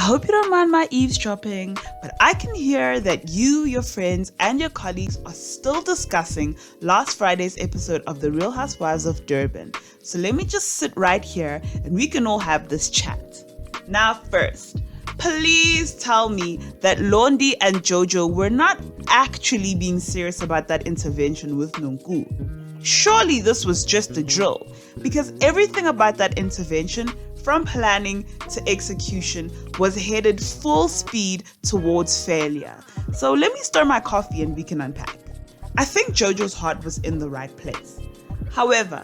hope you don't mind my eavesdropping, but I can hear that you, your friends, and your colleagues are still discussing last Friday's episode of The Real Housewives of Durban. So let me just sit right here and we can all have this chat. Now first, please tell me that Londy and Jojo were not actually being serious about that intervention with Nonku. Surely this was just a drill, because everything about that intervention, from planning to execution, was headed full speed towards failure. So let me stir my coffee and we can unpack. I think Jojo's heart was in the right place. However,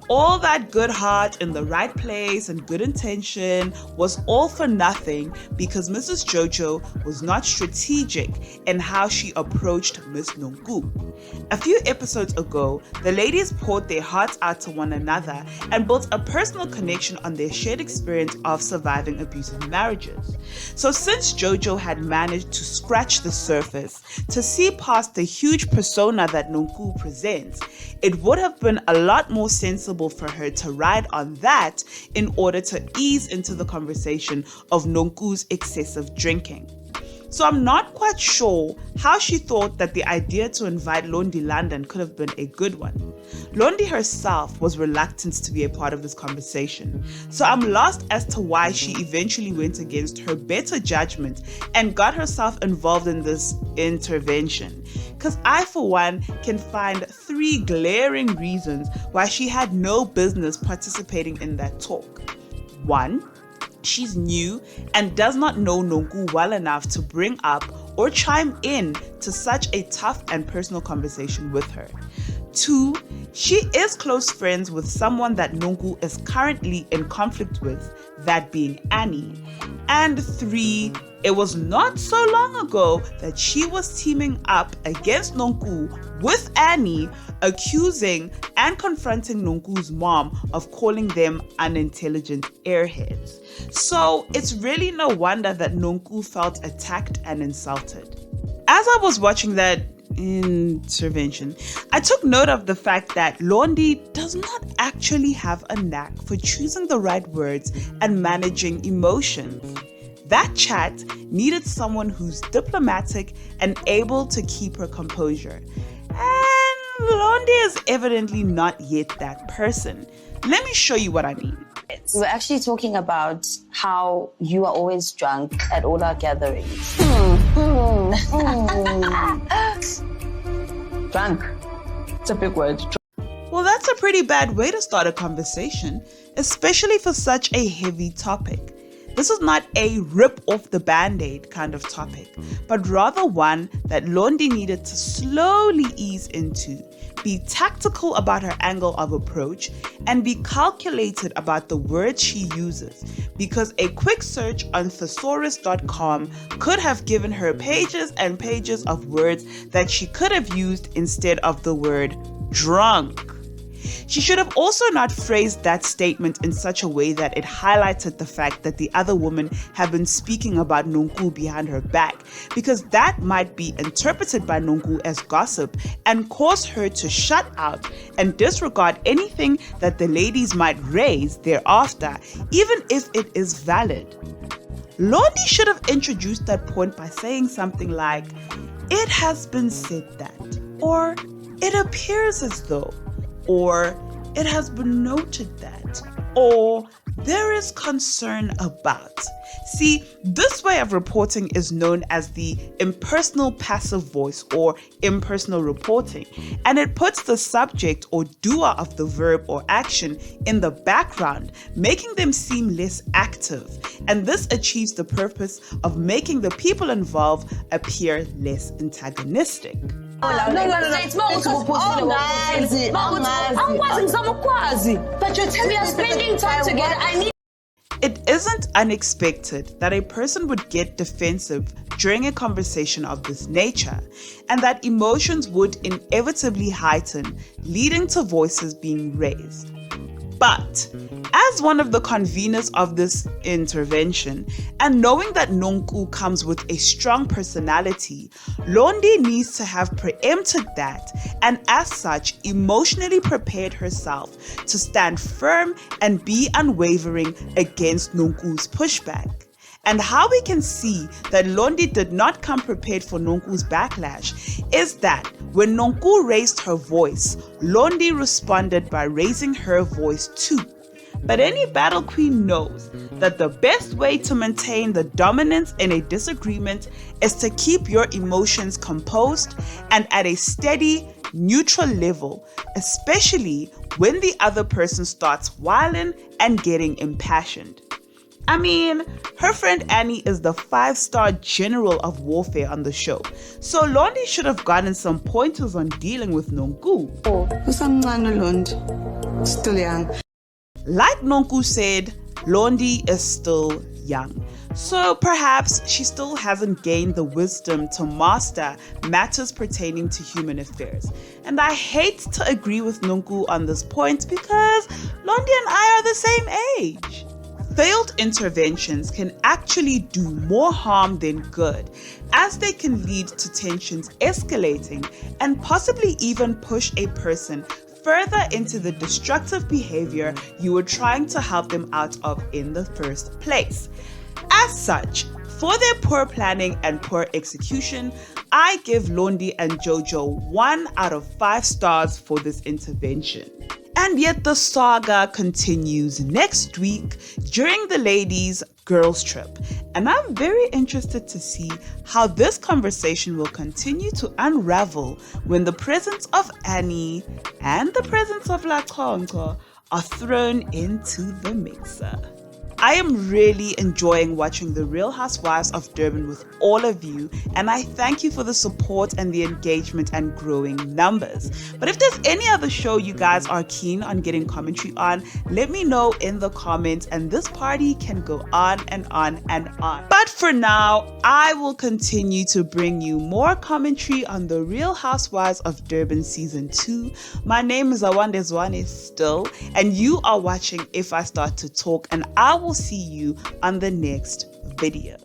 all that good heart in the right place and good intention was all for nothing because Mrs. Jojo was not strategic in how she approached Miss Nonku. A few episodes ago, the ladies poured their hearts out to one another and built a personal connection on their shared experience of surviving abusive marriages. So since Jojo had managed to scratch the surface to see past the huge persona that Nonku presents, it would have been a lot more sensible for her to ride on that in order to ease into the conversation of Nonku's excessive drinking. So I'm not quite sure how she thought that the idea to invite Jojo and Londie could have been a good one. Londy herself was reluctant to be a part of this conversation, so I'm lost as to why she eventually went against her better judgment and got herself involved in this intervention. Because I, for one, can find 3 glaring reasons why she had no business participating in that talk. 1, she's new and does not know Nonku well enough to bring up or chime in to such a tough and personal conversation with her. 2, she is close friends with someone that Nonku is currently in conflict with, that being Annie. And 3, it was not so long ago that she was teaming up against Nonku with Annie, accusing and confronting Nonku's mom of calling them unintelligent airheads. So it's really no wonder that Nonku felt attacked and insulted. As I was watching that intervention, I took note of the fact that Londy does not actually have a knack for choosing the right words and managing emotions. That chat needed someone who's diplomatic and able to keep her composure. And Londy is evidently not yet that person. Let me show you what I mean. We were actually talking about how you are always drunk at all our gatherings. Drunk. It's a big word. Well, that's a pretty bad way to start a conversation, especially for such a heavy topic. This is not a rip off the band-aid kind of topic, but rather one that Londy needed to slowly ease into, be tactical about her angle of approach, and be calculated about the words she uses, because a quick search on thesaurus.com could have given her pages and pages of words that she could have used instead of the word drunk. She should have also not phrased that statement in such a way that it highlighted the fact that the other women have been speaking about Nonku behind her back, because that might be interpreted by Nonku as gossip and cause her to shut out and disregard anything that the ladies might raise thereafter, even if it is valid. Londy should have introduced that point by saying something like, "It has been said that," or "It appears as though," or "It has been noted that," or "There is concern about." See, this way of reporting is known as the impersonal passive voice or impersonal reporting, and it puts the subject or doer of the verb or action in the background, making them seem less active, and this achieves the purpose of making the people involved appear less antagonistic. It's more but you're telling me we are spending time together. It isn't unexpected that a person would get defensive during a conversation of this nature, and that emotions would inevitably heighten, leading to voices being raised. But as one of the conveners of this intervention, and knowing that Nonku comes with a strong personality, Londy needs to have preempted that, and as such emotionally prepared herself to stand firm and be unwavering against Nonku's pushback. And how we can see that Londy did not come prepared for Nonku's backlash is that when Nonku raised her voice, Londy responded by raising her voice too. But any battle queen knows that the best way to maintain the dominance in a disagreement is to keep your emotions composed and at a steady, neutral level, especially when the other person starts whining and getting impassioned. I mean, her friend Annie is the 5-star general of warfare on the show, so Londy should have gotten some pointers on dealing with Nonku. Usamncane Londy, still young. Like Nonku said, Londy is still young, so perhaps she still hasn't gained the wisdom to master matters pertaining to human affairs. And I hate to agree with Nonku on this point because Londy and I are the same age. Failed interventions can actually do more harm than good, as they can lead to tensions escalating and possibly even push a person further into the destructive behavior you were trying to help them out of in the first place. As such, for their poor planning and poor execution, I give Londy and Jojo 1 out of 5 stars for this intervention. And yet the saga continues next week during the ladies' girls trip. And I'm very interested to see how this conversation will continue to unravel when the presence of Annie and the presence of La Choncho are thrown into the mixer. I am really enjoying watching The Real Housewives of Durban with all of you, and I thank you for the support and the engagement and growing numbers. But if there's any other show you guys are keen on getting commentary on, let me know in the comments, and this party can go on and on and on. But for now, I will continue to bring you more commentary on The Real Housewives of Durban Season 2. My name is Awande Zwane still, and you are watching If I Start to Talk, and I will see you on the next video.